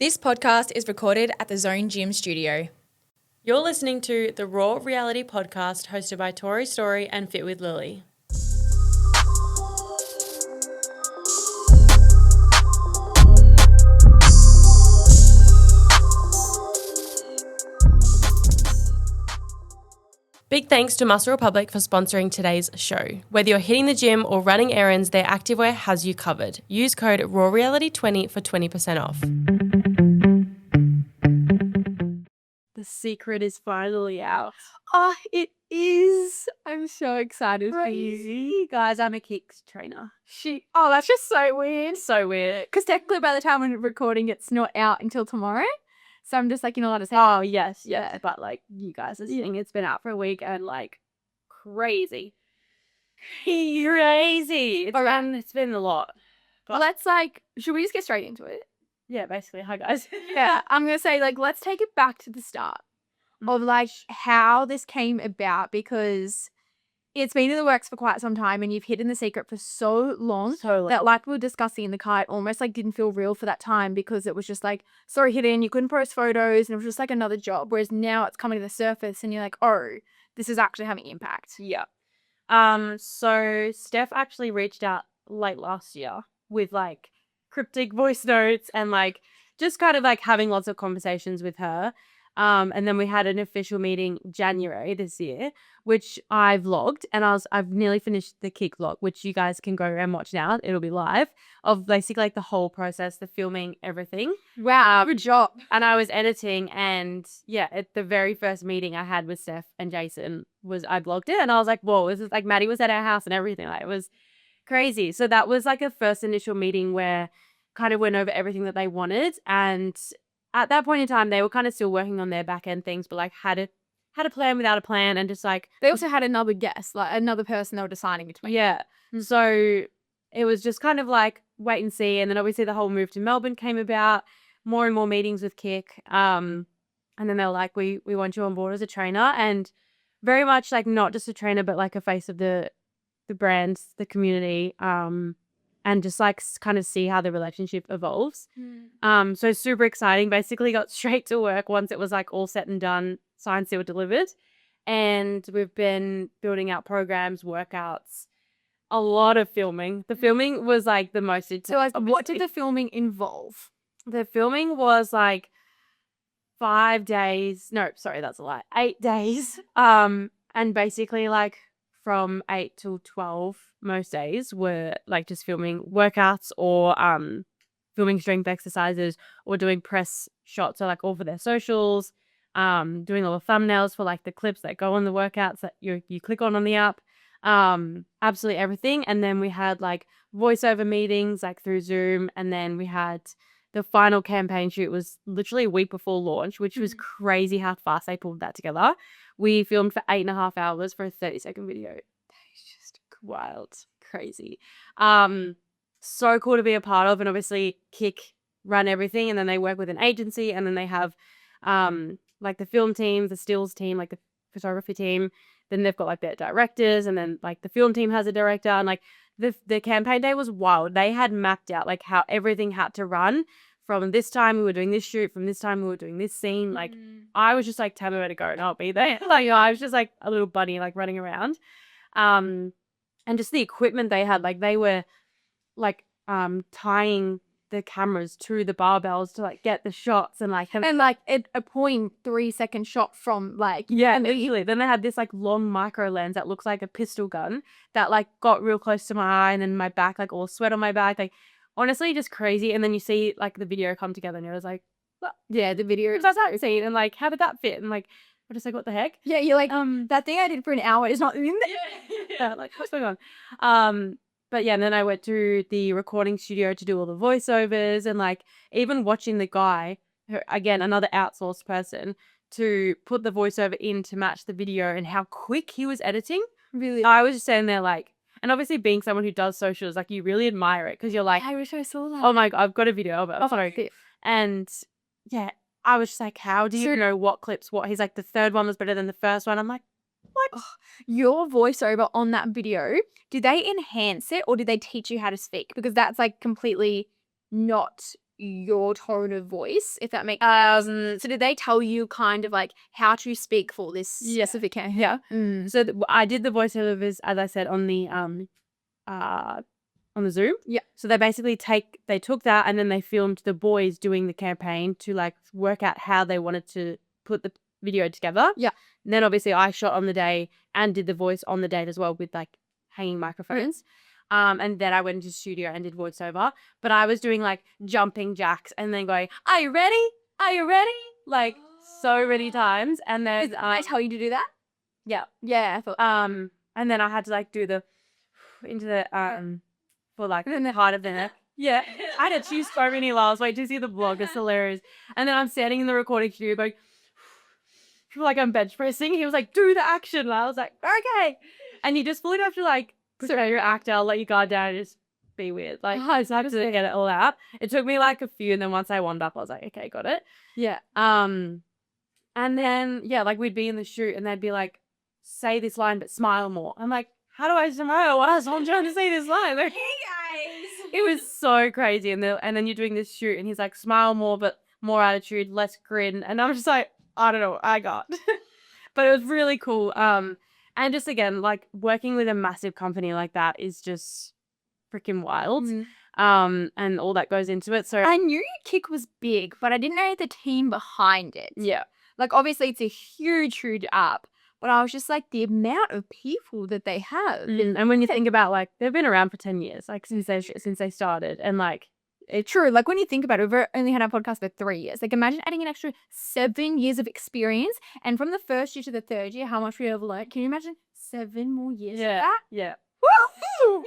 This podcast is recorded at the Zone Gym studio. You're listening to the Raw Reality Podcast hosted by Tori and Fit with Lily. Big thanks to Muscle Republic for sponsoring today's show. Whether you're hitting the gym or running errands, their activewear has you covered. Use code RAWREality20 for 20% off. The secret is finally out. Oh, it is. I'm so excited for you. Crazy. Guys, I'm a kicks trainer. Oh, that's just so weird. So weird. Because technically by the time we're recording, it's not out until tomorrow. So I'm just like, you're not allowed to say. Oh, yes. But like, you guys are seeing it's been out for a week and like crazy. Crazy. It's been a lot. Well, let's like, should we just get straight into it? Yeah, basically. Hi, guys. Yeah, I'm going to say like, let's take it back to the start of like how this came about, because it's been in the works for quite some time and you've hidden the secret for so long that, like we were discussing in the car, it almost like didn't feel real for that time because it was just like so hidden, you couldn't post photos and it was just like another job, whereas now it's coming to the surface and you're like, oh, this is actually having impact. Yeah. So Steph actually reached out late last year with like cryptic voice notes and like just kind of like having lots of conversations with her. And then we had an official meeting January this year, which I vlogged, and I've nearly finished the kick vlog, which you guys can go and watch now. It'll be live, of basically like the whole process, the filming, everything. Wow, good job. And I was editing, and yeah, at the very first meeting I had with Steph and Jason I vlogged it, and I was like, whoa, this is like Maddie was at our house and everything. Like, it was crazy. So that was like a first initial meeting where kind of went over everything that they wanted, and at that point in time, they were kind of still working on their back end things, but like had a plan without a plan, and just like they also had another guest, like another person they were deciding between. Yeah. So it was just kind of like wait and see. And then obviously the whole move to Melbourne came about, more and more meetings with Kick. And then they were like, we want you on board as a trainer, and very much like not just a trainer, but like a face of the brands, the community. And just like kind of see how the relationship evolves. So super exciting. Basically got straight to work once it was like all set and done, signed, sealed, delivered. And we've been building out programs, workouts, a lot of filming. The filming was like the most intense. So like, what did the filming involve? The filming was like 5 days. No, sorry, that's a lie. 8 days. And basically like from 8 till 12 most days were like just filming workouts or filming strength exercises or doing press shots, so like all for their socials, doing all the thumbnails for like the clips that go on the workouts that you click on the app, absolutely everything. And then we had like voiceover meetings like through Zoom, and then we had the final campaign shoot was literally a week before launch, which was crazy how fast they pulled that together. We filmed for 8.5 hours for a 30-second video. It's just wild, crazy. So cool to be a part of. And obviously Kick run everything, and then they work with an agency, and then they have like the film team, the stills team, like the photography team. Then they've got like their directors, and then like the film team has a director, and like the campaign day was wild. They had mapped out like how everything had to run. From this time we were doing this shoot, from this time we were doing this scene. Like I was just like, tell me where to go and I'll be there. Like, you know, I was just like a little bunny like running around. And just the equipment they had, like they were like tying the cameras to the barbells to like get the shots, and like at a 0.3 second shot from like immediately. Then they had this like long micro lens that looks like a pistol gun that like got real close to my eye, and then my back, like all sweat on my back, like honestly just crazy. And then you see like the video come together, and you're just like, well, yeah, the video that's that scene, and like how did that fit? And like we're just like, what the heck? Yeah, you're like, that thing I did for an hour is not in there. Yeah, like what's going on? But yeah, and then I went to the recording studio to do all the voiceovers, and like even watching the guy, who, again, another outsourced person, to put the voiceover in to match the video, and how quick he was editing. Really? I was just standing there like, and obviously being someone who does socials, like you really admire it, because you're like, I wish I saw that. Oh my God, I've got a video of it. Oh, sorry. And yeah, I was just like, how do you know what clips what? He's like, the third one was better than the first one. I'm like, what? Oh, your voiceover on that video, did they enhance it or did they teach you how to speak? Because that's like completely not your tone of voice, if that makes sense. So did they tell you kind of like how to speak for this specific character? Yeah. Mm. So I did the voiceovers, as I said, on the Zoom. Yeah. So they took that and then they filmed the boys doing the campaign to like work out how they wanted to put the video together. Yeah. And then obviously I shot on the day and did the voice on the day as well with like hanging microphones. And then I went into the studio and did voiceover. But I was doing like jumping jacks and then going, "Are you ready? Are you ready?" Like so many times. And then Did I tell you to do that? yeah. Yeah, I thought. And then I had to like do the into the for like the heart of the neck. Yeah. I had to choose so many laughs. Wait to see the vlog. It's hilarious. And then I'm standing in the recording studio going, feel like I'm bench pressing. He was like, "Do the action." And I was like, "Okay." And you just fully have to like portray your act out, let your guard down, and just be weird. Like, so I just didn't get it all out. It took me like a few, and then once I warmed up, I was like, "Okay, got it." Yeah. And then yeah, like we'd be in the shoot, and they'd be like, "Say this line, but smile more." I'm like, "How do I smile while I'm trying to say this line?" Like, Hey guys. it was so crazy. And then you're doing this shoot, and he's like, "Smile more, but more attitude, less grin." And I'm just like, I don't know what I got. But it was really cool. And just again, like working with a massive company like that is just freaking wild. And all that goes into it. So I knew your kick was big, but I didn't know the team behind it. yeah. Like, obviously, it's a huge, huge app. But I was just like, the amount of people that they have. And when you think about like they've been around for 10 years, like since they started, and like It's true. Like, when you think about it, we've only had our podcast for 3 years. Like, imagine adding an extra 7 years of experience. And from the first year to the third year, how much we have learned. Can you imagine 7 more years of that? yeah. Woo!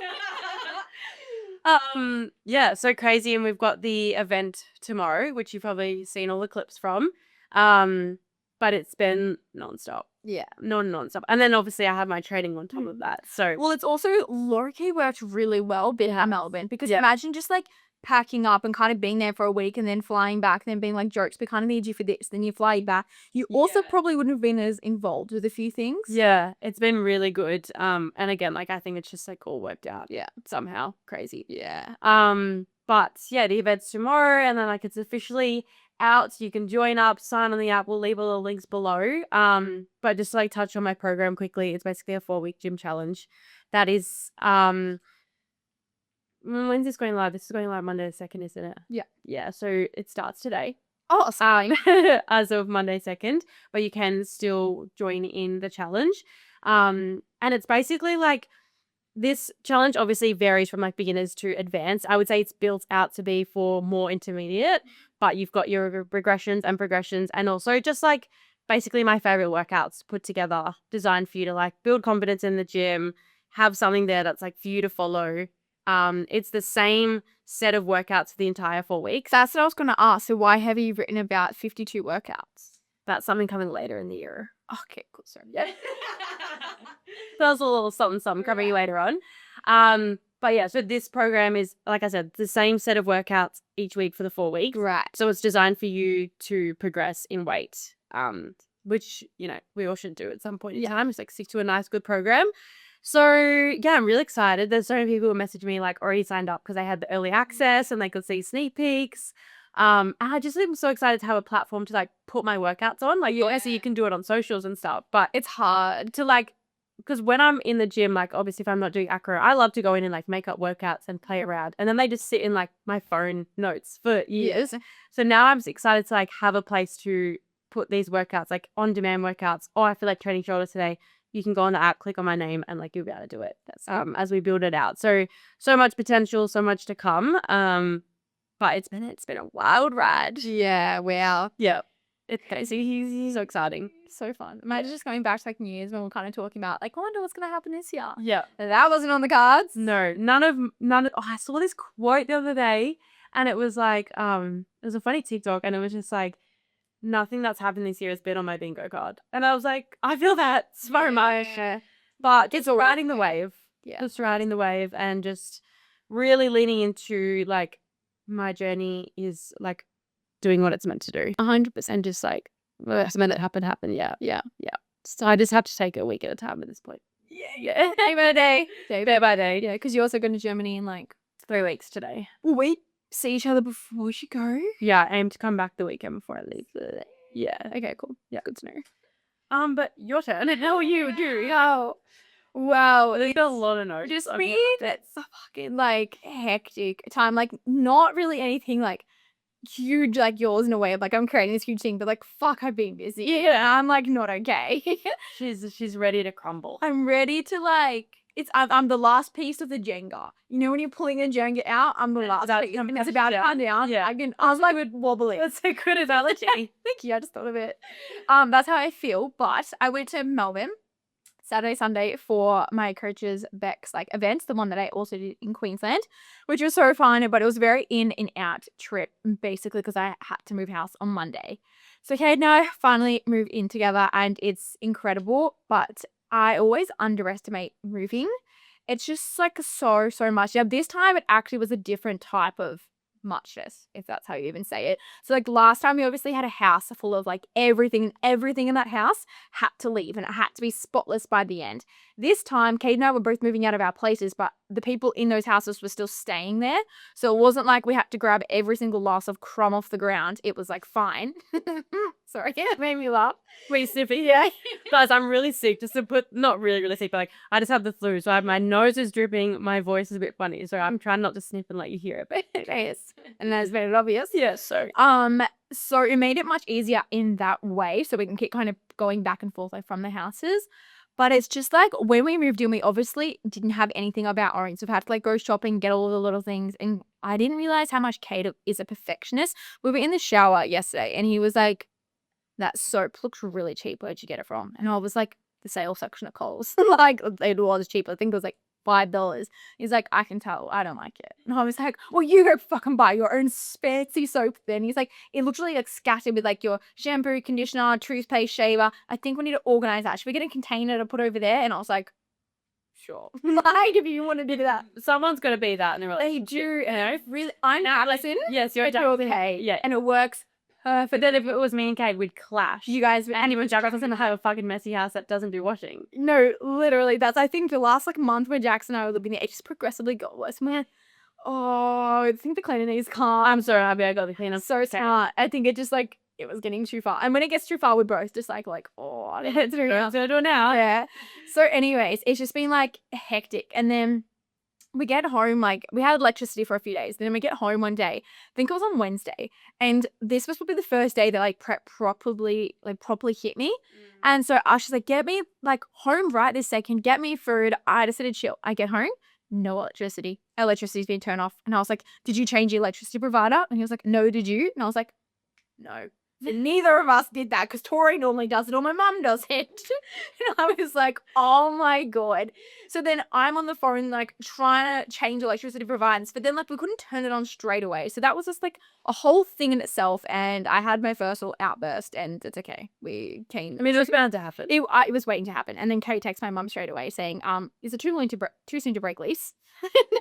Yeah, so crazy. And we've got the event tomorrow, which you've probably seen all the clips from. But it's been nonstop. Yeah. Non-stop. And then obviously I have my training on top of that. So Well, it's also low-key worked really well being at Melbourne, because Yeah. imagine just like packing up and kind of being there for a week and then flying back and then being like, "Jokes, we kind of need you for this." Then you fly back. You also probably wouldn't have been as involved with a few things. yeah, it's been really good. And again, like I think it's just like all worked out. Yeah. Somehow. Crazy. Yeah. But yeah, the event's tomorrow, and then like it's officially out, so you can join up, sign on the app. We'll leave all the links below. But just to like touch on my program quickly, it's basically a 4-week gym challenge. That is when's this going live? This is going live Monday the 2nd, isn't it? Yeah. Yeah, so it starts today. Oh, As of Monday 2nd, but you can still join in the challenge. And it's basically like this challenge obviously varies from like beginners to advanced. I would say it's built out to be for more intermediate, but you've got your regressions and progressions, and also just like basically my favorite workouts put together, designed for you to like build confidence in the gym, have something there that's like for you to follow. It's the same set of workouts for the entire 4 weeks. that's what I was going to ask. So why have you written about 52 workouts? That's something coming later in the year. Okay, cool. Sorry. Yeah. That was a little something coming later on. But yeah, so this program is, like I said, the same set of workouts each week for the 4 weeks. Right. So it's designed for you to progress in weight, which, you know, we all should do at some point in time. It's like stick to a nice, good program. So yeah, I'm really excited. There's so many people who messaged me like already signed up because they had the early access and they could see sneak peeks. And I just am so excited to have a platform to like put my workouts on. Like obviously you can do it on socials and stuff, but It's hard. to like, because when I'm in the gym, like obviously if I'm not doing acro, I love to go in and like make up workouts and play around, and then they just sit in like my phone notes for years. So now I'm excited to like have a place to put these workouts, like on demand workouts. Oh, I feel like training shoulders today. You can go on the app, click on my name, and like you'll be able to do it. That's as we build it out. So much potential, so much to come. But it's been a wild ride. Yeah, wow. Yeah. It's crazy. He's so exciting. So fun. Imagine just going back to like New Year's when we're kind of talking about like, I wonder what's going to happen this year. Yeah. That wasn't on the cards. No, none of I saw this quote the other day, and it was like, it was a funny TikTok, and it was just like, nothing that's happened this year has been on my bingo card. And I was like, I feel that so much. But just riding the wave. Yeah. Just riding the wave and just really leaning into like my journey is like doing what it's meant to do. 100%. And just like, it's meant to happen. Yeah. Yeah. So I just have to take it a week at a time at this point. Yeah. Day by day. Day by day. Yeah, because you're also going to Germany in like 3 weeks today. wait. see each other before we should go? Yeah, I aim to come back the weekend before I leave. Yeah. Okay, cool. Yeah. Good to know. But your turn. How are you doing? Oh, wow. There's a lot of notes. Just Okay. me. That's a fucking like hectic time. Like not really anything like huge like yours in a way of like I'm creating this huge thing, but like fuck, I've been busy. Yeah, I'm like not okay. She's ready to crumble. I'm ready to like. I'm the last piece of the Jenga. You know when you're pulling the Jenga out, I'm the last piece. And it's about to come down. Yeah. I'm like wobbly. That's a good analogy. Thank you. I just thought of it. That's how I feel. But I went to Melbourne Saturday, Sunday for my coach's Beck's like events, the one that I also did in Queensland, which was so fun, but it was a very in and out trip basically because I had to move house on Monday. So Kate and I finally moved in together and it's incredible, but I always underestimate moving. It's just like so much. Yeah, this time it actually was a different type of muchness, if that's how you even say it. So like last time we obviously had a house full of like everything in that house had to leave and it had to be spotless by the end. This time Kate and I were both moving out of our places, but the people in those houses were still staying there. So it wasn't like we had to grab every single loss of crumb off the ground. It was like fine. Sorry, it made me laugh. Wait, sniffy. Yeah. Guys, I'm really sick. Just to put, not really sick, but like I just have the flu. So my nose is dripping. My voice is a bit funny. So I'm trying not to sniff and let you hear it. But Yes. And that's very obvious. yeah, so. So it made it much easier in that way. So we can keep kind of going back and forth like from the houses. But it's just like when we moved in, we obviously didn't have anything of our own. So we've had to like go shopping, get all the little things. And I didn't realize how much Kate is a perfectionist. We were in the shower yesterday and he was like, that soap looks really cheap. Where'd you get it from? And I was like, the sale section at Kohl's. Like it was cheap. I think it was like $5. He's like, I can tell. I don't like it. And I was like, well, you go fucking buy your own fancy soap then. He's like, it literally like scattered with like your shampoo, conditioner, toothpaste, shaver. I think we need to organize that. Should we get a container to put over there? And I was like, sure. Like if you want to do that. Someone's got to be that. And they're like, They do. You know, really. I'm listen. yes, you're Okay. Yeah. And it works perfect. But then if it was me and Kate, we'd clash. You guys, and even Jack doesn't have a fucking messy house that doesn't do washing. no, literally, that's I think the last like month when Jackson and I were living there, it just progressively got worse. Man, oh, I think the cleaner needs calm. I'm sorry, Abby, I got the cleaner. So smart. I think it just like it was getting too far, and when it gets too far, we're both just like oh, let's do I'm gonna do it now. Yeah. So, anyways, it's just been like hectic, and then we get home, like we had electricity for a few days. Then we get home one day. I think it was on Wednesday. And this was probably the first day that like prep properly hit me. And so I was just like, get me like home right this second, get me food. I just said to chill. I get home, no electricity. Electricity's been turned off. And I was like, did you change your electricity provider? And he was like, no, did you? And I was like, no. And neither of us did that because Tori normally does it or my mum does it. And I was like, oh my God. So then I'm on the phone like trying to change electricity providers, but then like we couldn't turn it on straight away. So that was just like a whole thing in itself. And I had my first little outburst and it's okay. We came. I mean, it was bound to happen. It was waiting to happen. And then Kate texts my mum straight away saying, is it too soon to break lease?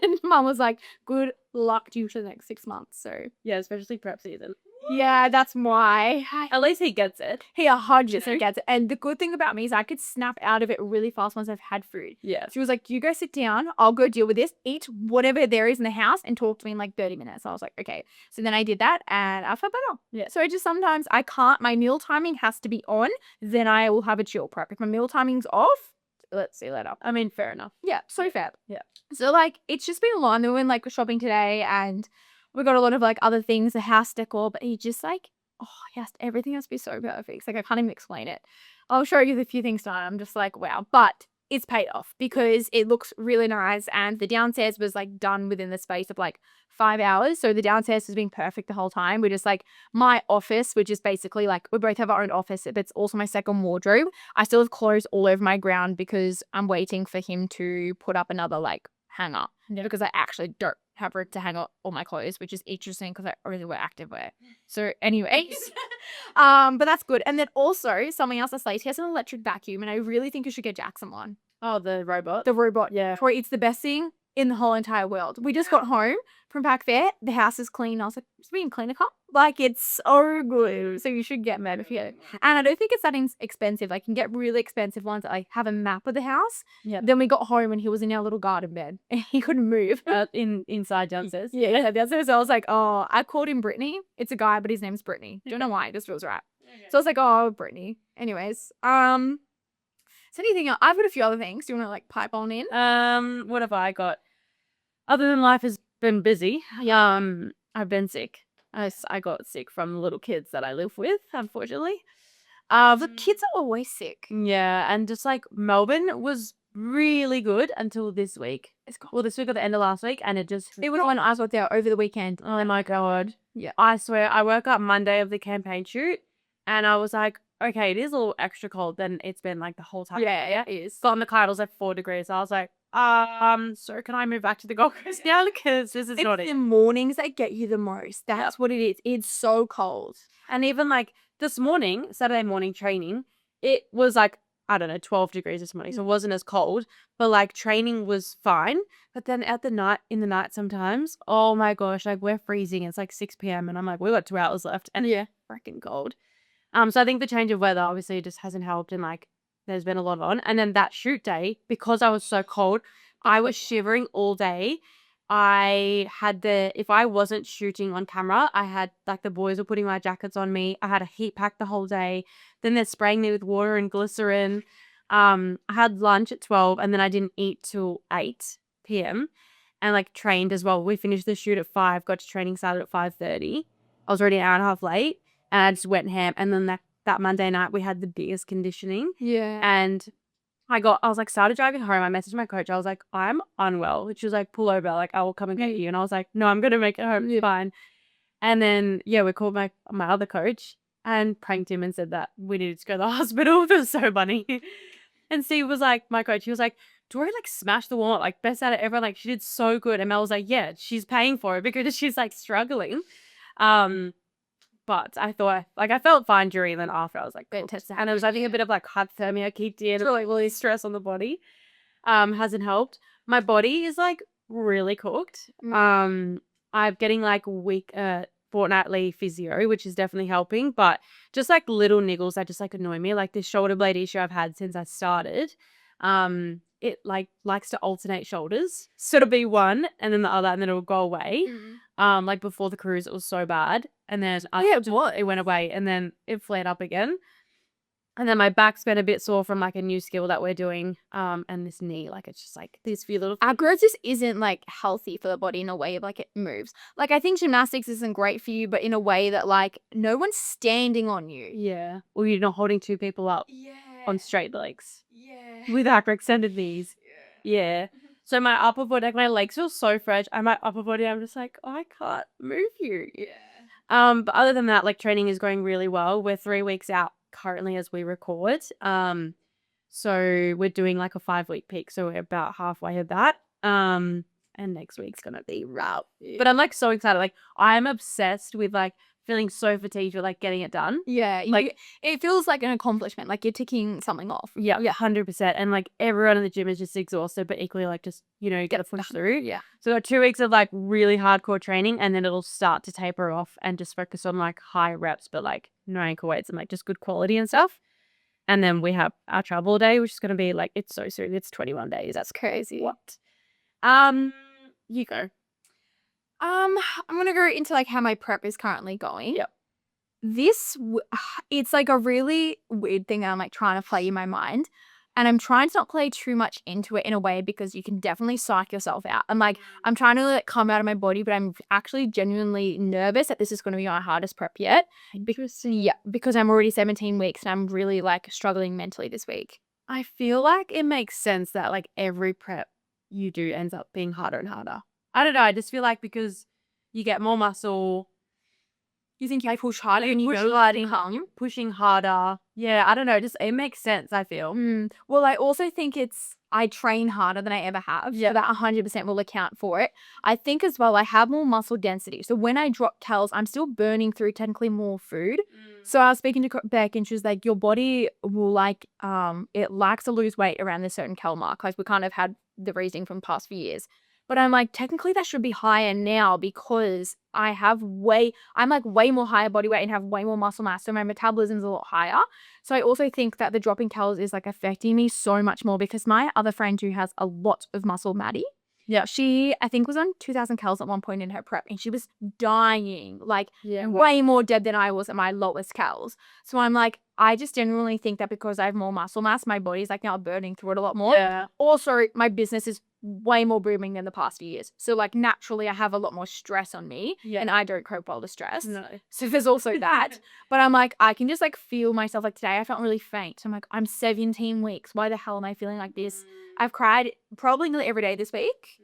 And mum was like, good luck to you for the next 6 months. So Yeah, especially prep season. yeah, that's why. At least he gets it. He 100% gets it. And the good thing about me is I could snap out of it really fast once I've had food. Yeah. She was like, you go sit down. I'll go deal with this. Eat whatever there is in the house and talk to me in like 30 minutes. I was like, okay. So then I did that and I felt better. Yeah. So just sometimes I can't, my meal timing has to be on. Then I will have a chill prep. If my meal timing's off, let's see later. I mean, fair enough. Yeah, so fair. Yeah. So like, it's just been a lot. And then we went like shopping today and we got a lot of like other things, the house decor, but he just like, oh, yes, everything has to be so perfect. It's like, I can't even explain it. I'll show you the few things tonight. I'm just like, wow. But it's paid off because it looks really nice. And the downstairs was like done within the space of like 5 hours. So the downstairs has been perfect the whole time. We're just like my office, which is basically like, we both have our own office, but it's also my second wardrobe. I still have clothes all over my ground because I'm waiting for him to put up another like hanger because I actually don't have room to hang up all my clothes, which is interesting because I really wear activewear. So anyways, but that's good. And then also something else that's late, he has an electric vacuum and I really think you should get Jackson one. Oh, the robot? The robot. Yeah. Tori, it's the best thing in the whole entire world. We just got home from Pack Fair. The house is clean. I was like, it's being cleaner cup. Like, it's so good. So you should get them if you get it. And I don't think it's that expensive. Like, you can get really expensive ones that like have a map of the house. Yep. Then we got home and he was in our little garden bed and he couldn't move. Inside downstairs. Yeah, downstairs. So I was like, oh, I called him Brittany. It's a guy, but his name's Brittany. Don't know why. It just feels right. So I was like, oh, Brittany. Anyways, so anything else? I've got a few other things. Do you want to like pipe on in? What have I got? Other than life has been busy. I've been sick. I got sick from the little kids that I live with, unfortunately. The kids are always sick. Yeah, and just like Melbourne was really good until this week. Well, this week or the end of last week, and it was when I was there over the weekend. oh my God. Yeah. I swear, I woke up Monday of the campaign shoot, and I was like, okay, it is a little extra cold than it's been like the whole time. Yeah, it is. Got on the car, it was like 4 degrees. So I was like, so can I move back to the Gold Coast now? Because this is It's not the it. mornings that get you the most. That's what it is. It's so cold. And even like this morning, Saturday morning training, it was like, I don't know, 12 degrees this morning. So it wasn't as cold, but like training was fine. But then in the night sometimes, oh my gosh, like we're freezing. It's like 6 p.m. and I'm like, we've got 2 hours left and Yeah. freaking cold. So I think the change of weather obviously just hasn't helped, and like there's been a lot on. And then that shoot day, because I was so cold, I was shivering all day. If I wasn't shooting on camera, I had like the boys were putting my jackets on me. I had a heat pack the whole day. Then they're spraying me with water and glycerin. I had lunch at 12 and then I didn't eat till 8 p.m. and like trained as well. We finished the shoot at 5, got to training started at 5:30. I was already an hour and a half late and I just went ham. And then that Monday night we had the biggest conditioning. Yeah. And I was like, started driving home. I messaged my coach. I was like, I'm unwell. She was like, pull over. Like, I will come and get you. And I was like, no, I'm going to make it home. It's fine. And then, yeah, we called my other coach and pranked him and said that we needed to go to the hospital. It was so funny. And Steve was like, my coach, he was like, Tori like smashed the warm-up, like best out of everyone. Like she did so good. And Mel was like, yeah, she's paying for it because she's like struggling. But I thought, like, I felt fine during, and then after I was like, Fantastic. and it was, I think, a bit of like hypothermia kicked in, like really stress on the body, hasn't helped. My body is like really cooked. I'm getting like fortnightly physio, which is definitely helping, but just like little niggles that just like annoy me, like this shoulder blade issue I've had since I started. It like likes to alternate shoulders, so it'll be one and then the other, and then it'll go away. Like before the cruise, it was so bad, and then it went away, and then it flared up again. And then my back's been a bit sore from like a new skill that we're doing. And this knee, like it's just like these few little. Acros just isn't like healthy for the body in a way of like it moves. Like I think gymnastics isn't great for you, but in a way that like no one's standing on you. Yeah. Or you're not holding two people up on straight legs. Yeah. With extended knees. Yeah. So my upper body, like my legs feel so fresh, and my upper body, I'm just like, oh, I can't move you. Yeah. But other than that, like training is going really well. We're 3 weeks out currently as we record. So we're doing like a 5-week peak, so we're about halfway of that. And next week's gonna be rough. But I'm like so excited. Like I'm obsessed with like feeling so fatigued with like getting it done. Yeah, like it feels like an accomplishment, like you're ticking something off. Yeah, 100%. And like everyone in the gym is just exhausted, but equally like just, you know, get to push through. Yeah. So 2 weeks of like really hardcore training, and then it'll start to taper off and just focus on like high reps, but like no ankle weights and like just good quality and stuff. And then we have our travel day, which is going to be like, it's so soon. It's 21 days. That's Crazy. what? You go. I'm gonna go into like how my prep is currently going. Yep. It's like a really weird thing that I'm like trying to play in my mind, and I'm trying to not play too much into it in a way because you can definitely psych yourself out. And like I'm trying to like come out of my body, but I'm actually genuinely nervous that this is going to be my hardest prep yet. Because I'm already 17 weeks and I'm really like struggling mentally this week. I feel like it makes sense that like every prep you do ends up being harder and harder. I don't know. I just feel like because you get more muscle. You think I push harder and you pushing harder. Yeah, I don't know. Just it makes sense, I feel. Well, I also think I train harder than I ever have. Yeah. So that 100% will account for it. I think as well, I have more muscle density. So when I drop calories, I'm still burning through technically more food. So I was speaking to Beck and she was like, your body will like, it likes to lose weight around this certain cal mark. Like we kind of had the reasoning from the past few years. But I'm like, technically that should be higher now because I'm like way more higher body weight and have way more muscle mass. So my metabolism's a lot higher. So I also think that the drop in calories is like affecting me so much more because my other friend who has a lot of muscle, Maddie, Yeah. she, I think, was on 2,000 calories at one point in her prep and she was dying, like Yeah. way more dead than I was at my lowest calories. So I'm like, I just genuinely think that because I have more muscle mass, my body's like now burning through it a lot more. Yeah. Also, my business is way more booming than the past few years. So like naturally I have a lot more stress on me Yeah. and I don't cope well to stress. No. So there's also that. But I'm like, I can just like feel myself. Like today I felt really faint. I'm like, I'm 17 weeks. Why the hell am I feeling like this? I've cried probably nearly every day this week.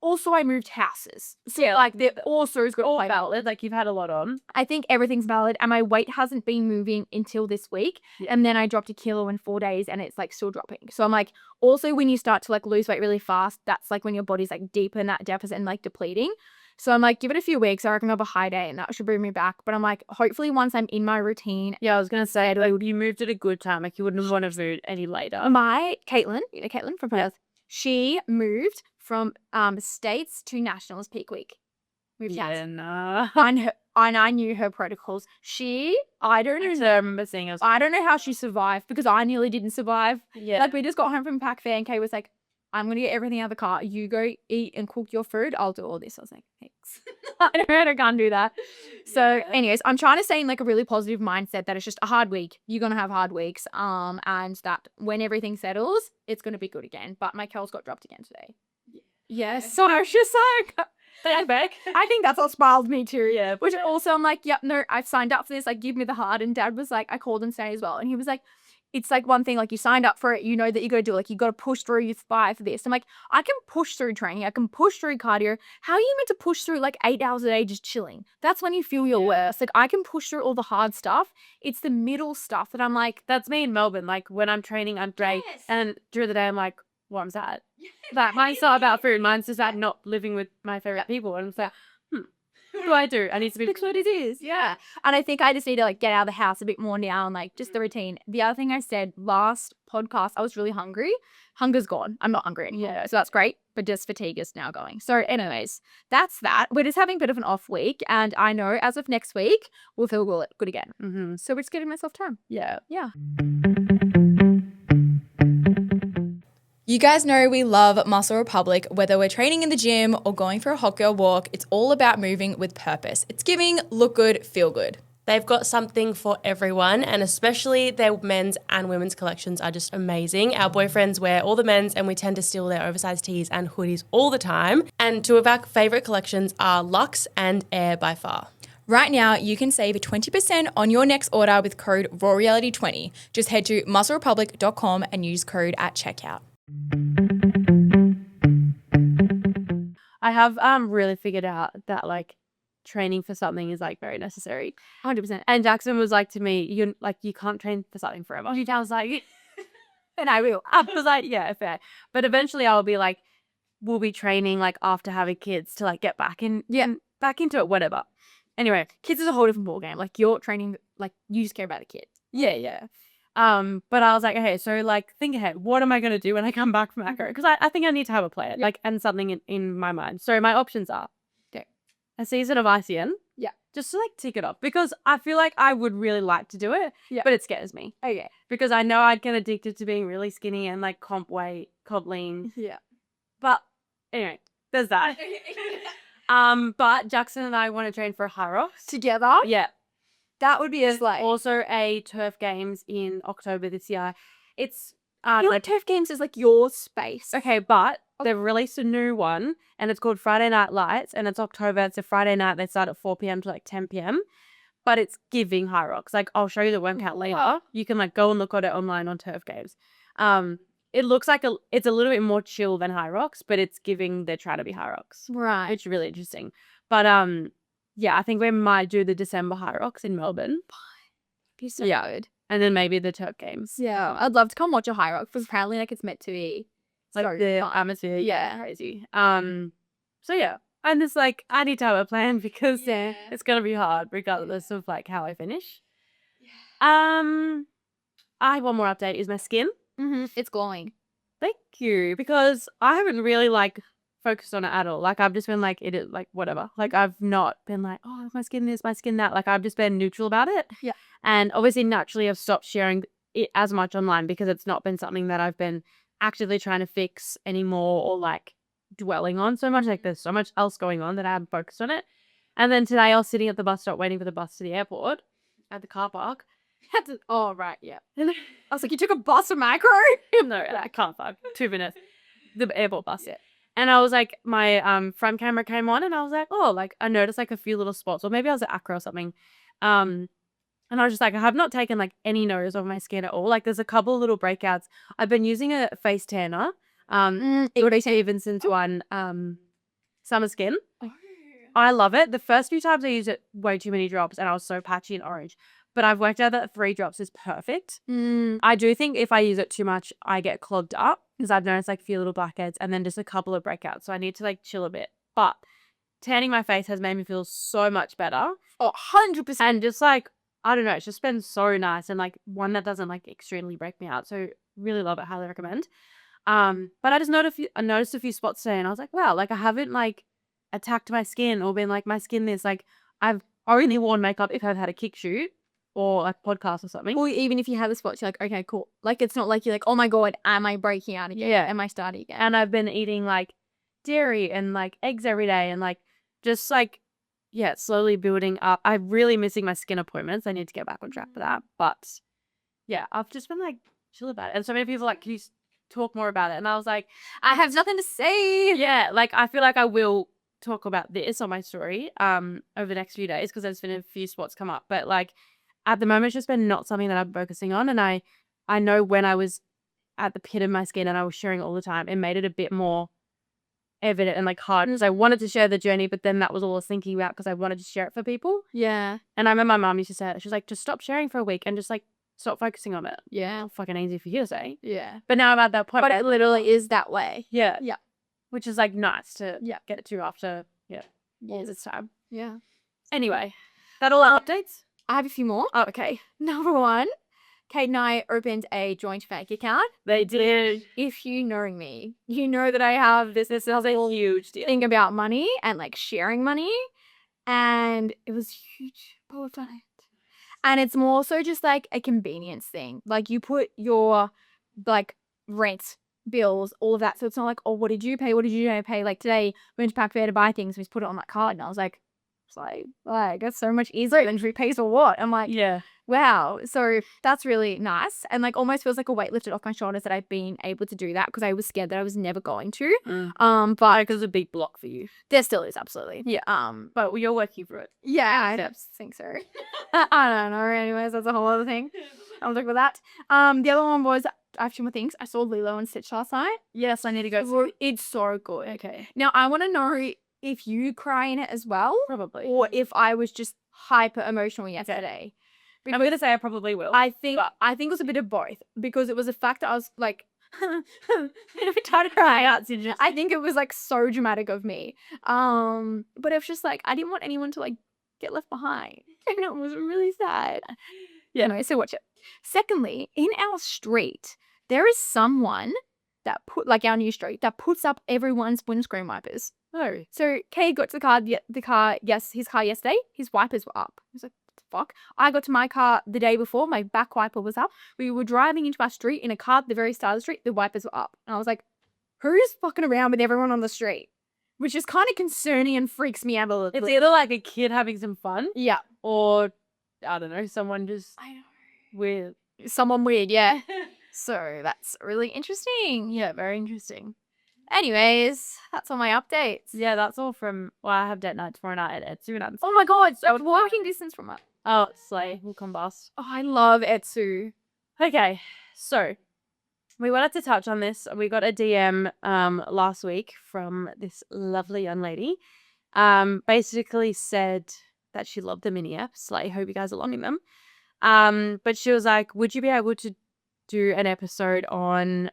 Also, I moved houses. So Yeah, like they're also all valid. Like you've had a lot on. I think everything's valid and my weight hasn't been moving until this week. Yeah. And then I dropped 1 kilo in 4 days and it's like still dropping. So I'm like, also when you start to like lose weight really fast, that's like when your body's like deep in that deficit and like depleting. So I'm like, give it a few weeks. I reckon I'll have a high day and that should bring me back. But I'm like, hopefully once I'm in my routine. Yeah, I was gonna say like you moved at a good time. Like you wouldn't want to move any later. My Caitlin, you know Caitlin from Perth, she moved from States to Nationals peak week. Moved house. Yeah, nah. And I knew her protocols. I don't know. I remember seeing us. I don't know how she survived because I nearly didn't survive. Yeah. Like we just got home from Pac Fair and Kay was like, I'm going to get everything out of the car. You go eat and cook your food. I'll do all this. I was like, thanks. I can't do that. So anyways, I'm trying to stay in like a really positive mindset that it's just a hard week. You're going to have hard weeks. And that when everything settles, it's going to be good again. But my Kel's got dropped again today. Yes. So I was just like, back. I think that's what spiraled me too. Yeah. Which also I'm like, yep, no, I've signed up for this. Like, give me the heart. And Dad was like, I called him today as well. And he was like, it's like one thing, like you signed up for it, you know that you got to do it. Like you got to push through, you aspire for this. I'm like, I can push through training. I can push through cardio. How are you meant to push through like 8 hours a day just chilling? That's when you feel your worst. Like I can push through all the hard stuff. It's the middle stuff that I'm like, That's me in Melbourne. Like when I'm training, I'm great. Yes. And during the day, I'm like, well, I'm sad. Like mine's not about food. Mine's just about not living with my favorite people. And it's like, what do I do? I need to be. fix what it is. Yeah. And I think I just need to like get out of the house a bit more now and like just the routine. The other thing I said last podcast, I was really hungry. Hunger's gone. I'm not hungry anymore. Yeah. So that's great. But just fatigue is now going. So anyways, that's that. We're just having a bit of an off week. And I know as of next week, we'll feel good again. Mm-hmm. So we're just giving myself time. Yeah. Yeah. You guys know we love Muscle Republic. Whether we're training in the gym or going for a hot girl walk, it's all about moving with purpose. It's giving look good, feel good. They've got something for everyone, and especially their men's and women's collections are just amazing. Our boyfriends wear all the men's and we tend to steal their oversized tees and hoodies all the time. And two of our favourite collections are Luxe and Air by far. Right now, you can save 20% on your next order with code RAWREality20. Just head to musclerepublic.com and use code at checkout. I have really figured out that like training for something is like very necessary. 100%. And Jackson was like to me, you can't train for something forever. I was like, And I will. I was like, yeah, fair. But eventually I'll be like, we'll be training like after having kids to like get back back into it, whatever. Anyway, Kids is a whole different ballgame. Like you're training, like you just care about the kid. yeah. But I was like, okay, so like think ahead. What am I going to do when I come back from Acro? Because I think I need to have a plan, like, and something in my mind. So my options are a season of ICN. Yeah. Just to like tick it off because I feel like I would really like to do it, but it scares me. Okay. Because I know I'd get addicted to being really skinny and like comp lean. Yeah. But anyway, there's that. But Jackson and I want to train for High Rocks. Together. Yeah. That would be a There's slay. also a turf games in October this year. It's I feel like Turf Games is like your space. okay, but they've released a new one and it's called Friday Night Lights and it's October. It's a Friday night. They start at 4 p.m. to like 10 p.m. But it's giving High Rocks. Like I'll show you the workout later. You can like go and look at it online on Turf Games. It looks like it's a little bit more chill than High Rocks, but it's giving they're trying to be High Rocks. Right. It's really interesting. But yeah, I think we might do the December High Rocks in Melbourne. Be so Yeah. good. And then maybe the Turf Games. Yeah. I'd love to come watch a High Rock because apparently like it's meant to be Like so the fun. atmosphere. Yeah. Crazy. So yeah. And it's like I need to have a plan because it's gonna be hard regardless of like how I finish. I have one more update is my skin. Mm-hmm. It's glowing. Thank you. Because I haven't really like focused on it at all. Like I've just been like, it is like whatever. Like I've not been like, oh, my skin this, my skin that. Like I've just been neutral about it. Yeah. And obviously naturally I've stopped sharing it as much online because it's not been something that I've been actively trying to fix anymore or like dwelling on so much. Like there's so much else going on that I haven't focused on it. And then today I was sitting at the bus stop waiting for the bus to the airport at the car park. Had to, oh, right, yeah. And I was like, you took a bus from Macro? no, I can't fuck. 2 minutes. The airport bus. Yeah. And I was like, my front camera came on and I was like, oh, like I noticed like a few little spots, or maybe I was at Accra or something. And I was just like, I have not taken like any notice of my skin at all. Like there's a couple of little breakouts. I've been using a face tanner. Tori Stevenson's one, Summer Skin. I love it. The first few times I used it, way too many drops and I was so patchy and orange. But I've worked out that 3 drops is perfect. I do think if I use it too much, I get clogged up because I've noticed like a few little blackheads and then just a couple of breakouts. So I need to like chill a bit. But tanning my face has made me feel so much better. Oh, 100%. And just like, I don't know, it's just been so nice and like one that doesn't like extremely break me out. So really love it. Highly recommend. But I just noticed a few spots today and I was like, wow, like I haven't like attacked my skin or been like my skin this. Like I've only worn makeup if I've had a kick shoot or like podcast or something. Or even if you have the spots, you're like, okay, cool. Like, it's not like you're like, oh my God, am I breaking out again? Yeah. Am I starting again? And I've been eating like dairy and like eggs every day and like just like, yeah, slowly building up. I'm really missing my skin appointments. I need to get back on track for that. But yeah, I've just been like chill about it. And so many people are like, can you talk more about it? And I was like, I have nothing to say. yeah, like I feel like I will talk about this on my story over the next few days because there's been a few spots come up. But like at the moment, it's just been not something that I'm focusing on. And I know when I was at the pit of my skin and I was sharing all the time, it made it a bit more evident and like hard because I wanted to share the journey, but then that was all I was thinking about because I wanted to share it for people. Yeah. And I remember my mom used to say it. She was like, just stop sharing for a week and just like stop focusing on it. Yeah. Fucking easy for you to say. Yeah. But now I'm at that point. But it literally is that way. Yeah. Yeah. Which is like nice to Yeah. get to after years of time. Yeah. Anyway, that all our updates? I have a few more. Oh, okay. Number 1, Kate and I opened a joint bank account. They did. If you know me, you know that I have this This is a huge deal. thing about money and like sharing money. And it was huge. Both done it. And it's more so just like a convenience thing. Like you put your like rent, bills, all of that. So it's not like, oh, what did you pay? What did you pay? Like today, we went to Pac Fair to buy things. We just put it on that card. And I was like, it's like that's so much easier than who pays for what. I'm like, Yeah. wow. So that's really nice. And like almost feels like a weight lifted off my shoulders that I've been able to do that because I was scared that I was never going to. But Because it's a big block for you. there still is, absolutely. Yeah. But you're working through it. Yeah, I Steps. think so. I don't know. Anyways, that's a whole other thing. I'll talk about that. The other one was I have 2 more things. I saw Lilo and Stitch last night. Yes, I need to go. It's so good. Okay. Now I want to know if you cry in it as well, Probably. or if I was just hyper emotional yesterday. I'm going to say I probably will. I think it was a bit of both because it was the fact that I was like, If it started crying out, I think it was like so dramatic of me. But it was just like I didn't want anyone to like get left behind, and it was really sad. Yeah. Anyway, so watch it. Secondly, in our street, there is someone that put like our new street that puts up everyone's windscreen wipers. Oh. So Kay got to his car yesterday. His wipers were up. He was like, what the fuck? I got to my car the day before. My back wiper was up. We were driving into our street in a car at the very start of the street. The wipers were up. And I was like, who's fucking around with everyone on the street? Which is kind of concerning and freaks me out a little. It's either like a kid having some fun Yeah. or, I don't know, someone just I know. weird. Someone weird, yeah. So that's really interesting. Yeah, very interesting. Anyways, that's all my updates. Yeah, that's all from, well, I have date night tomorrow night at Etsu. Oh my god, so walking distance from it. Oh, Slay will combust. Oh, I love Etsu. Okay, so we wanted to touch on this. We got a DM last week from this lovely young lady. Basically said that she loved the mini apps. Slay, hope you guys are loving them. But she was like, would you be able to do an episode on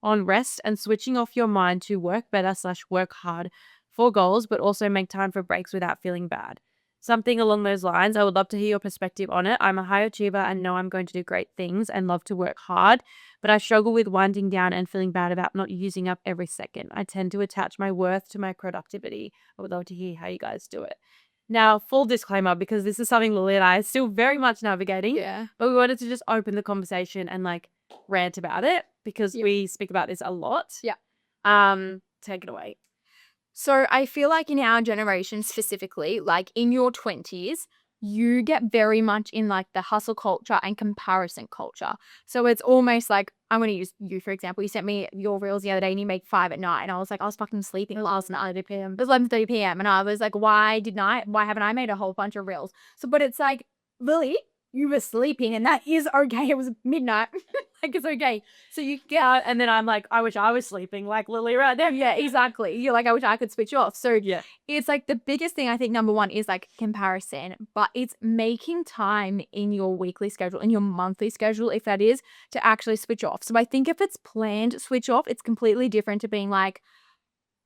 rest and switching off your mind to work better / work hard for goals, but also make time for breaks without feeling bad? something along those lines. I would love to hear your perspective on it. I'm a high achiever and know I'm going to do great things and love to work hard, but I struggle with winding down and feeling bad about not using up every second. I tend to attach my worth to my productivity. I would love to hear how you guys do it. Now, full disclaimer, because this is something Lily and I are still very much navigating, Yeah. but we wanted to just open the conversation and like rant about it because we speak about this a lot. Yeah. Take it away. So I feel like in our generation specifically, like in your 20s, you get very much in like the hustle culture and comparison culture. So it's almost like, I'm going to use you, for example. You sent me your reels the other day and you make 5 at night. And I was like, I was fucking sleeping last night. 11:30 p.m. It was 11:30 p.m. And I was like, why haven't I made a whole bunch of reels? So, but it's like, Lily, you were sleeping and that is okay. It was midnight. Like, it's okay. So you get, And then I'm like, I wish I was sleeping like Lily right there. yeah, exactly. You're like, I wish I could switch off. So Yeah. it's like the biggest thing, I think, number one is like comparison, but it's making time in your weekly schedule, in your monthly schedule, if that is, to actually switch off. So I think if it's planned switch off, it's completely different to being like,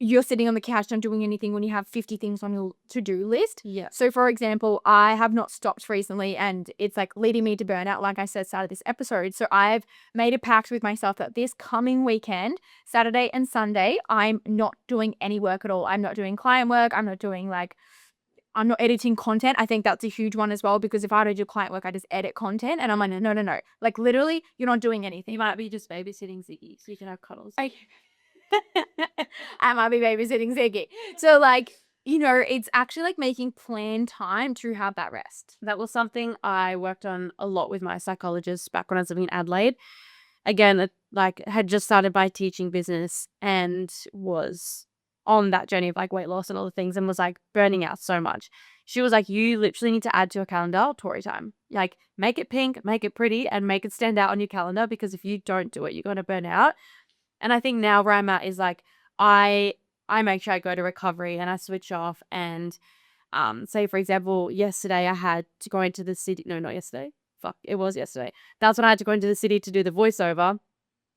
you're sitting on the couch not doing anything when you have 50 things on your to-do list. Yeah. So for example, I have not stopped recently and it's like leading me to burnout, like I said, started this episode. So I've made a pact with myself that this coming weekend, Saturday and Sunday, I'm not doing any work at all. I'm not doing client work. I'm not editing content. I think that's a huge one as well, because if I don't do client work, I just edit content and I'm like, no. Like literally, you're not doing anything. You might be just babysitting Ziggy so you can have cuddles. I might be babysitting Ziggy. So like, you know, it's actually like making planned time to have that rest. That was something I worked on a lot with my psychologist back when I was living in Adelaide. Again, like had just started by teaching business and was on that journey of like weight loss and all the things and was like burning out so much. She was like, you literally need to add to your calendar Tori time. Like make it pink, make it pretty and make it stand out on your calendar, because if you don't do it, you're going to burn out. And I think now where I'm at is like, I make sure I go to recovery and I switch off and say, for example, yesterday I had to go into the city. No, not yesterday. Fuck, it was yesterday. That's when I had to go into the city to do the voiceover.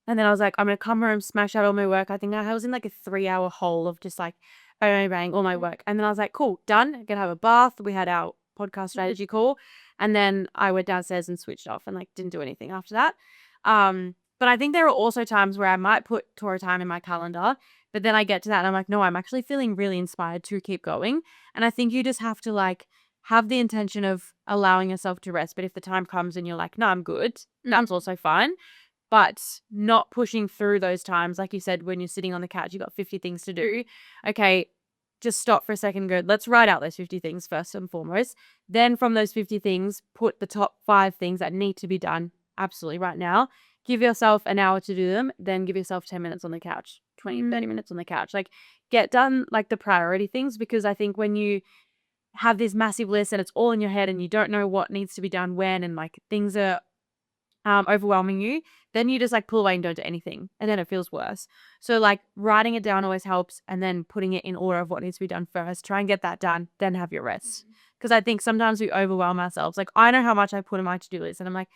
And then I was like, I'm going to come home, smash out all my work. I think I was in like a 3-hour hole of just like bang, all my work. And then I was like, cool, done. I'm going to have a bath. We had our podcast strategy call. And then I went downstairs and switched off and like didn't do anything after that. But I think there are also times where I might put Tora time in my calendar, but then I get to that and I'm like, no, I'm actually feeling really inspired to keep going. And I think you just have to like have the intention of allowing yourself to rest. But if the time comes and you're like, no, I'm good, that's also fine. But not pushing through those times. Like you said, when you're sitting on the couch, you've got 50 things to do. Okay, just stop for a second and go, let's write out those 50 things first and foremost. Then from those 50 things, put the top 5 things that need to be done absolutely right now. Give yourself an hour to do them, then give yourself 10 minutes on the couch, 20, 30 minutes on the couch. Like get done like the priority things, because I think when you have this massive list and it's all in your head and you don't know what needs to be done when, and like things are overwhelming you, then you just like pull away and don't do anything, and then it feels worse. So like writing it down always helps, and then putting it in order of what needs to be done first. Try and get that done, then have your rest. Because I think sometimes we overwhelm ourselves. Like I know how much I put in my to-do list, and I'm like,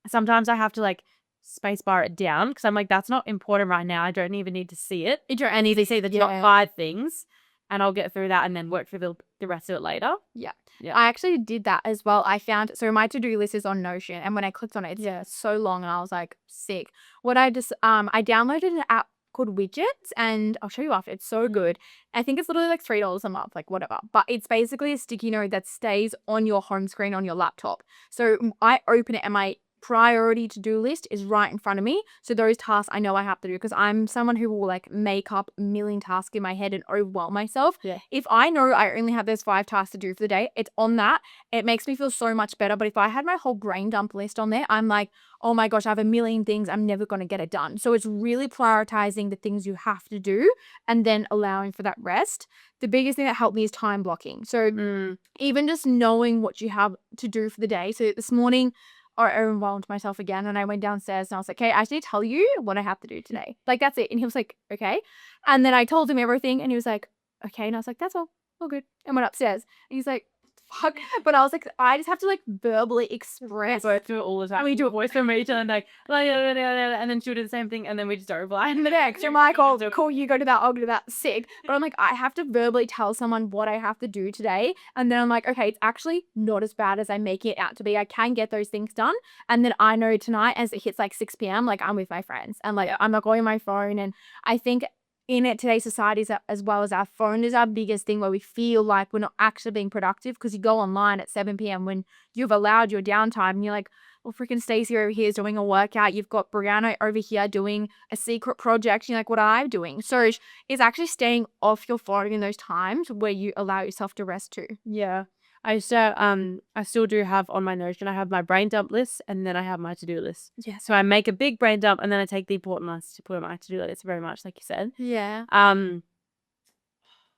sometimes I have to like space bar it down because I'm like, that's not important right now. I don't even need to see it. You don't need to see the Not 5 things, and I'll get through that and then work through the rest of it later. Yeah. Yeah. I actually did that as well. I found, so my to-do list is on Notion, and when I clicked on it, it's so long and I was like, sick. What I downloaded an app called Widgets, and I'll show you after. It's so good. I think it's literally like $3 a month, like whatever. But it's basically a sticky note that stays on your home screen on your laptop. So I open it and my priority to-do list is right in front of me. So those tasks I know I have to do, because I'm someone who will like make up a million tasks in my head and overwhelm myself. Yeah. If I know I only have those 5 tasks to do for the day, it's on that. It makes me feel so much better. But if I had my whole brain dump list on there, I'm like, oh my gosh, I have a million things. I'm never going to get it done. So it's really prioritizing the things you have to do and then allowing for that rest. The biggest thing that helped me is time blocking. So even just knowing what you have to do for the day. So this morning, I overwhelmed myself again, and I went downstairs and I was like, okay, I actually tell you what I have to do today. Like, that's it. And he was like, okay. And then I told him everything and he was like, okay. And I was like, that's all good. And went upstairs and he's like, fuck? But I was like, I just have to like verbally express. Both do it all the time. And we do it. voice from each other, like, and then she'll do the same thing, and then we just don't reply. And the next, I'm like, oh, cool, you go to that, I'll go to that, sick. But I'm like, I have to verbally tell someone what I have to do today. And then I'm like, okay, it's actually not as bad as I make it out to be. I can get those things done. And then I know tonight, as it hits like 6 p.m., like I'm with my friends. And like, I'm not going on my phone. And I think in it, today's society, as well as our phone, is our biggest thing where we feel like we're not actually being productive because you go online at 7 p.m. when you've allowed your downtime and you're like, well, freaking Stacey over here is doing a workout. You've got Brianna over here doing a secret project. You're like, what am I doing? So it's actually staying off your phone in those times where you allow yourself to rest too. Yeah. I still do have on my Notion, I have my brain dump list and then I have my to-do list. Yeah. So I make a big brain dump and then I take the important ones to put on my to-do list, very much like you said. Yeah.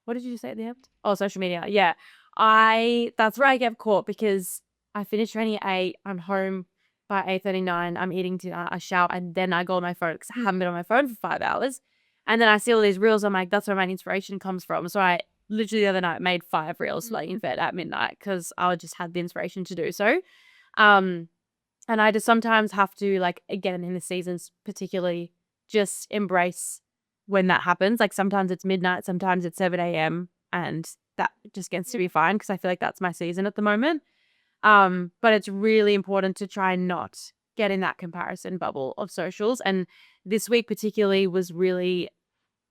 What did you say at the end? Oh, social media. Yeah. That's where I get caught because I finish training at 8, I'm home by 8:39, I'm eating dinner, I shower, and then I go on my phone because I haven't been on my phone for 5 hours. And then I see all these reels, I'm like, that's where my inspiration comes from. So I literally the other night made 5 reels like in bed at midnight because I just had the inspiration to do so. And I just sometimes have to, like, again in the seasons particularly, just embrace when that happens. Like sometimes it's midnight, sometimes it's 7 a.m. and that just gets to be fine because I feel like that's my season at the moment. But it's really important to try and not get in that comparison bubble of socials. And this week particularly was really,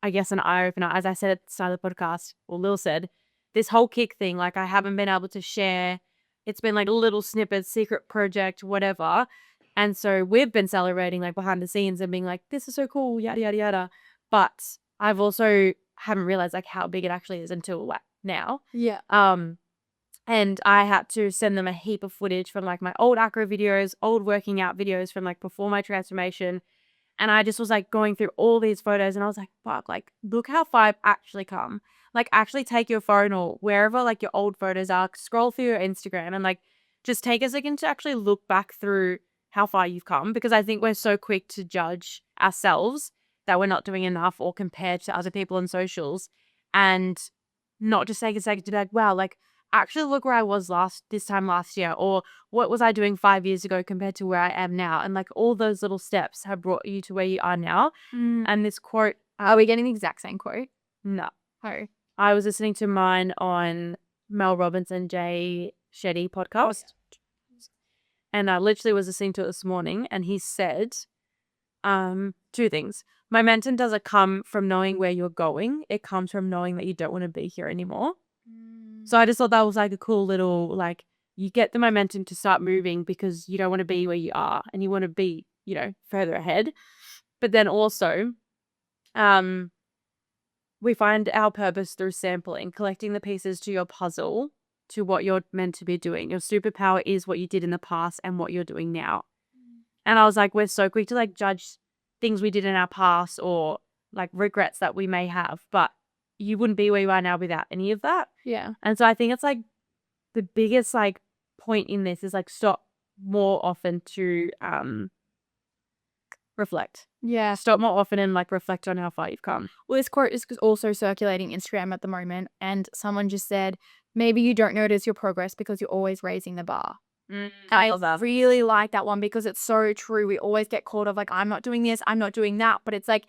I guess, an eye-opener. As I said at the start of the podcast, or Lil said, this whole kick thing, like I haven't been able to share. It's been like little snippets, secret project, whatever. And so we've been celebrating like behind the scenes and being like, this is so cool, yada, yada, yada. But I've also haven't realized like how big it actually is until like now. Yeah. And I had to send them a heap of footage from like my old acro videos, old working out videos from like before my transformation. And I just was like going through all these photos and I was like, fuck, like look how far I've actually come. Like actually take your phone or wherever like your old photos are, scroll through your Instagram and like just take a second to actually look back through how far you've come. Because I think we're so quick to judge ourselves that we're not doing enough or compared to other people on socials and not just take a second to be like, wow, like actually look where I was this time last year, or what was I doing 5 years ago compared to where I am now. And like all those little steps have brought you to where you are now. And this quote, Are we getting the exact same quote? no. Oh. I was listening to mine on Mel Robbins and Jay Shetty podcast. And I literally was listening to it this morning and he said 2 things. Momentum doesn't come from knowing where you're going. It comes from knowing that you don't want to be here anymore. So I just thought that was like a cool little, like, you get the momentum to start moving because you don't want to be where you are and you want to be, you know, further ahead. But then also, we find our purpose through sampling, collecting the pieces to your puzzle to what you're meant to be doing. Your superpower is what you did in the past and what you're doing now. And I was like, we're so quick to like judge things we did in our past or like regrets that we may have, but you wouldn't be where you are now without any of that. Yeah. And so I think it's like the biggest like point in this is like stop more often to reflect. Yeah. Stop more often and like reflect on how far you've come. Well, this quote is also circulating Instagram at the moment, and someone just said, maybe you don't notice your progress because you're always raising the bar. I love that. really like that one because it's so true. We always get caught of like, I'm not doing this, I'm not doing that. But it's like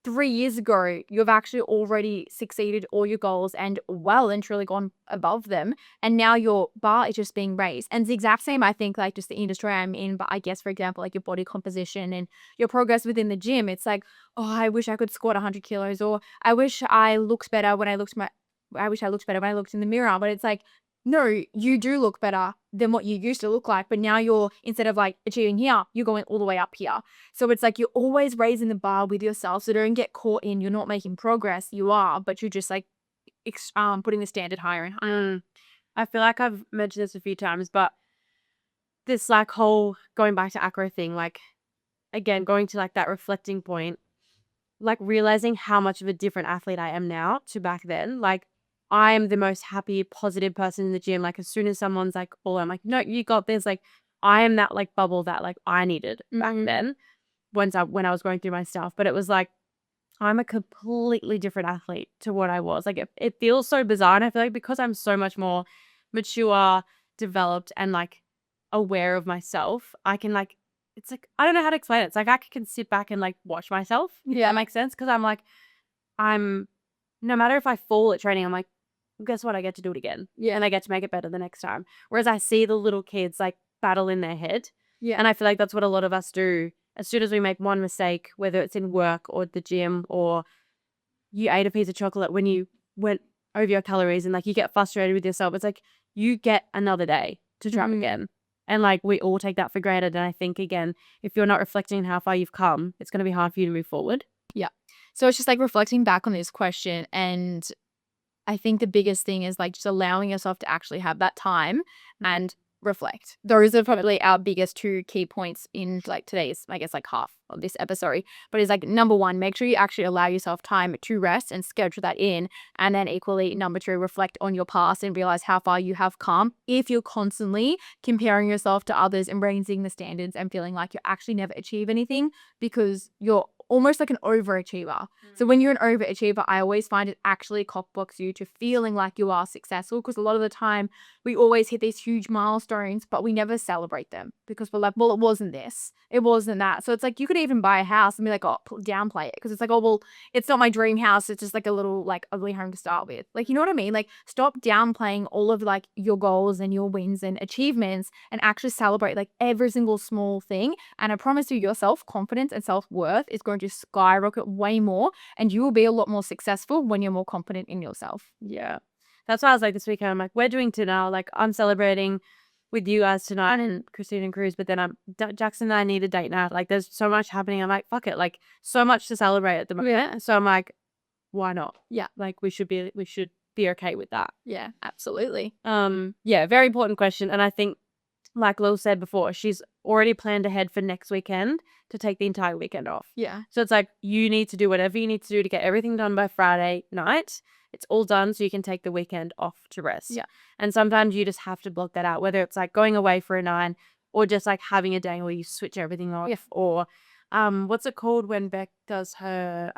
3 years ago, you've actually already succeeded all your goals and well and truly gone above them. And now your bar is just being raised. And it's the exact same, I think, like just the industry I'm in. But I guess, for example, like your body composition and your progress within the gym. It's like, oh, I wish I could squat 100 kilos, or I wish I looked better when I looked in the mirror. But it's like, no, you do look better than what you used to look like. But now you're, instead of like achieving here, you're going all the way up here. So it's like you're always raising the bar with yourself. So don't get caught in you're not making progress. You are, but you're just like putting the standard higher and higher. I feel like I've mentioned this a few times, but this like whole going back to acro thing, like again, going to like that reflecting point, like realizing how much of a different athlete I am now to back then. Like I am the most happy, positive person in the gym. Like as soon as someone's like, oh, I'm like, no, you got this. Like I am that like bubble that like I needed back then when I was going through my stuff. But it was like, I'm a completely different athlete to what I was. Like it feels so bizarre. And I feel like because I'm so much more mature, developed, and like aware of myself, I can like, it's like, I don't know how to explain it. It's like I can sit back and like watch myself. Yeah. That makes sense. Cause I'm like, no matter if I fall at training, I'm like, well, guess what? I get to do it again. Yeah. And I get to make it better the next time. Whereas I see the little kids like battle in their head. Yeah. And I feel like that's what a lot of us do. As soon as we make one mistake, whether it's in work or the gym, or you ate a piece of chocolate when you went over your calories and like you get frustrated with yourself, it's like you get another day to try again. And like we all take that for granted. And I think, again, if you're not reflecting on how far you've come, it's going to be hard for you to move forward. Yeah. So it's just like reflecting back on this question. And I think the biggest thing is like just allowing yourself to actually have that time and reflect. Those are probably our biggest 2 key points in like today's, I guess, like half of this episode. But it's like, number 1, make sure you actually allow yourself time to rest and schedule that in. And then equally, number 2, reflect on your past and realize how far you have come. If you're constantly comparing yourself to others and raising the standards and feeling like you actually never achieve anything because you're almost like an overachiever. So when you're an overachiever, I always find it actually cockblocks you to feeling like you are successful, because a lot of the time we always hit these huge milestones, but we never celebrate them because we're like, well, it wasn't this, it wasn't that. So it's like you could even buy a house and be like, oh, downplay it, because it's like, oh, well, it's not my dream house, it's just like a little like ugly home to start with. Like, you know what I mean? Like, stop downplaying all of like your goals and your wins and achievements and actually celebrate like every single small thing. And I promise you, your self-confidence and self-worth is going to skyrocket way more, and you will be a lot more successful when you're more confident in yourself. Yeah. That's why I was like, this weekend, I'm like, we're doing dinner. Like, I'm celebrating with you guys tonight and Christine and Cruz, but then Jackson and I need a date night. Like, there's so much happening. I'm like, fuck it. Like, so much to celebrate at the moment. Yeah. So I'm like, why not? Yeah. Like, we should be okay with that. Yeah, absolutely. Yeah, very important question. And I think, like Lil said before, she's already planned ahead for next weekend to take the entire weekend off. Yeah. So it's like, you need to do whatever you need to do to get everything done by Friday night. It's all done so you can take the weekend off to rest. Yeah. And sometimes you just have to block that out, whether it's like going away for a 9 or just like having a day where you switch everything off. Yeah. Or what's it called when Beck does her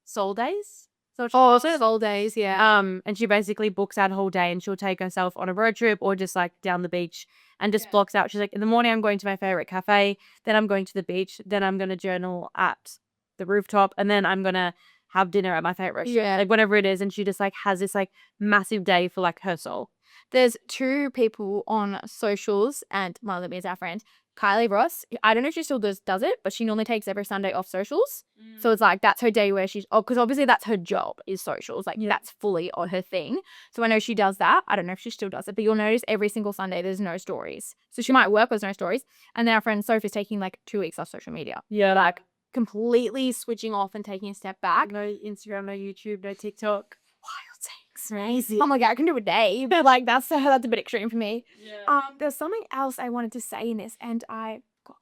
soul days? Soul days, yeah. And she basically books out a whole day, and she'll take herself on a road trip or just like down the beach and just blocks out. She's like, in the morning I'm going to my favorite cafe, then I'm going to the beach, then I'm going to journal at the rooftop, and then I'm going to have dinner at my favorite restaurant. Yeah. Like, whatever it is. And she just like has this like massive day for like her soul. There's 2 people on socials, and one of them is our friend Kylie Ross. I don't know if she still does it, but she normally takes every Sunday off socials. So it's like, that's her day where she's, because obviously that's her job, is socials. Like, that's fully on her thing. So I know she does that. I don't know if she still does it, but you'll notice every single Sunday there's no stories. So she might work with no stories. And then our friend Sophie's taking like 2 weeks off social media. Yeah. Like, completely switching off and taking a step back. No Instagram, no YouTube, no TikTok. Wild things. Crazy. I'm like, I can do a day, but like that's a bit extreme for me. Yeah. There's something else I wanted to say in this, and I got.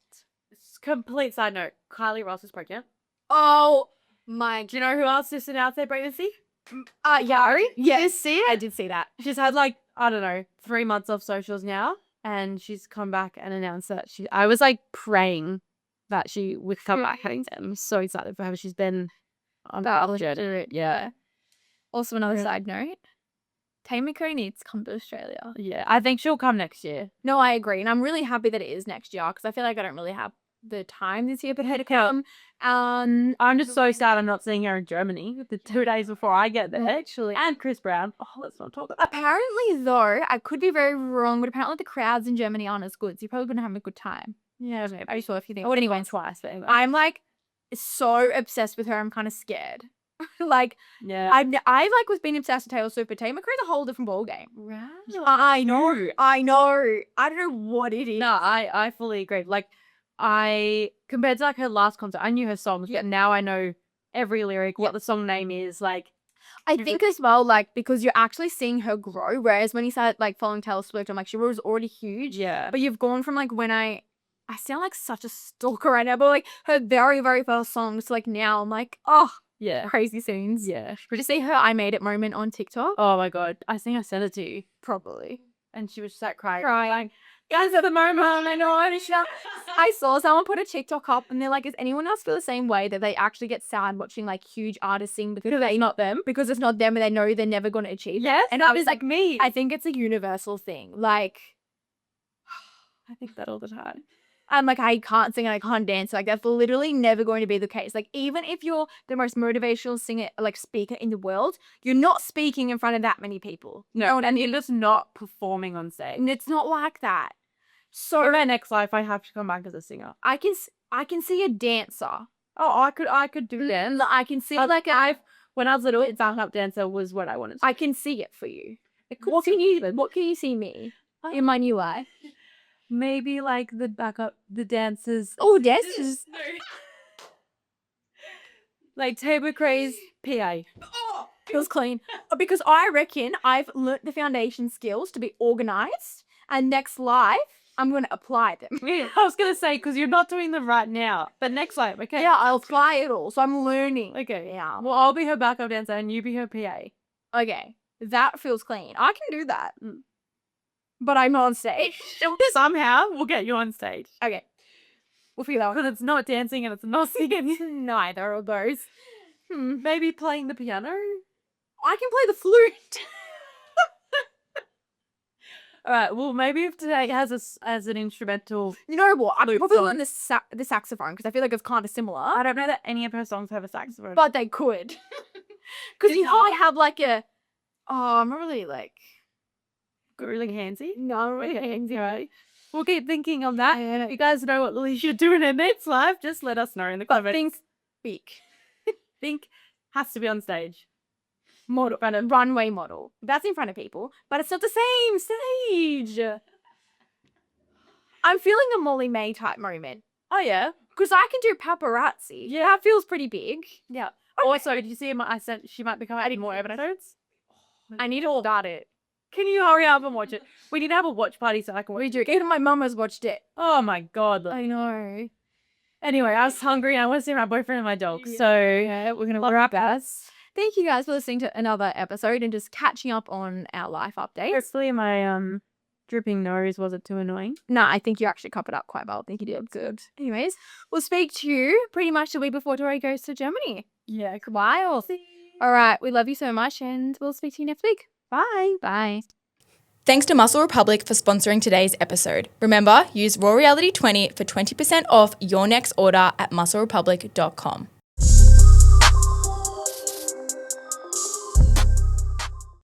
Complete side note: Kylie Ross is pregnant. Oh my! Do you know who else just announced their pregnancy? Yari. Yes, did you see it? I did see that. She's had like, I don't know, 3 months off socials now, and she's come back and announced that I was like praying that she would come back. I'm so excited for her. She's been on that journey. Yeah. Also, another side note, Thankyou needs to come to Australia. Yeah, I think she'll come next year. No, I agree. And I'm really happy that it is next year, because I feel like I don't really have the time this year for her to come. I'm just so sad I'm not seeing her in Germany the 2 days before I get there. Actually. And Chris Brown. Oh, let's not talk about that. Apparently, though, I could be very wrong, but apparently the crowds in Germany aren't as good. So you're probably going to have a good time. Yeah, maybe. Are you sure if you think? I wouldn't even twice, but anyway. I'm like so obsessed with her. I'm kind of scared. Like, yeah, I like was being obsessed with Taylor Swift, but Taylor McCray's a whole different ball game. Right. I know. I don't know what it is. No, I fully agree. Like, compared to like her last concert, I knew her songs, but now I know every lyric, what the song name is. Like, I think as well, like, because you're actually seeing her grow. Whereas when you started like following Taylor Swift, I'm like, she was already huge. Yeah. But you've gone from like when I sound like such a stalker right now, but like her very, very first songs to like now, I'm like, oh. Yeah. Crazy scenes. Yeah. Did you see her I Made It moment on TikTok? Oh my God. I think I sent it to you. Probably. And she was just like crying. Guys, at the moment, I know. I saw someone put a TikTok up and they're like, does anyone else feel the same way that they actually get sad watching like huge artists sing because it's not them? Because it's not them and they know they're never going to achieve. Yes, And that I was is like, me. I think it's a universal thing. Like, I think that all the time. I'm like, I can't sing and I can't dance. Like, that's literally never going to be the case. Like, even if you're the most motivational singer, like speaker in the world, you're not speaking in front of that many people. No, and you're just not performing on stage. And it's not like that. So In my next life, I have to come back as a singer. I can see a dancer. Oh, I could do dance. I can see When I was little, backup dancer was what I wanted. I can see it for you. What can you see me in my new life? Maybe like the dancers. Oh, dancers. Like Tabor Craze PA. Feels clean. Because I reckon I've learnt the foundation skills to be organized, and next life I'm going to apply them. Yeah, I was going to say, because you're not doing them right now. But next life, okay? Yeah, I'll apply it all. So I'm learning. Okay. Yeah. Well, I'll be her backup dancer and you be her PA. Okay. That feels clean. I can do that. But I'm not on stage. Somehow, we'll get you on stage. Okay. We'll figure that out. Because it's not dancing and it's not singing. Neither of those. Maybe playing the piano? I can play the flute. All right. Well, maybe if today has as an instrumental. You know what? I Flute probably song. learn the saxophone because I feel like it's kind of similar. I don't know that any of her songs have a saxophone. But they could. Because you know I have like a... Oh, I'm really like... really handsy. No, I'm really handsy. Right. We'll keep thinking on that. Yeah. If you guys know what Lily should do in her next life, just let us know in the But comments. things speak. Think has to be on stage. Model, runway model. That's in front of people, but it's not the same stage. I'm feeling a Molly May type moment. Oh yeah. Because I can do paparazzi. Yeah. That feels pretty big. Yeah. Also, did you see I sent she might be coming? I need more episodes. I need to start it. Can you hurry up and watch it? We need to have a watch party so I can watch We do. Even my mum has watched it. Oh my god. I know. Anyway, I was hungry and I want to see my boyfriend and my dog. So Yeah, we're going to wrap us. Thank you guys for listening to another episode and just catching up on our life updates. hopefully my dripping nose wasn't too annoying. No, I think you actually covered up quite well. I think you did good. Anyways, we'll speak to you pretty much the week before Tori goes to Germany. Yeah. Goodbye. All right. We love you so much and we'll speak to you next week. Bye. Bye. Thanks to Muscle Republic for sponsoring today's episode. Remember, use RawReality20 for 20% off your next order at musclerepublic.com.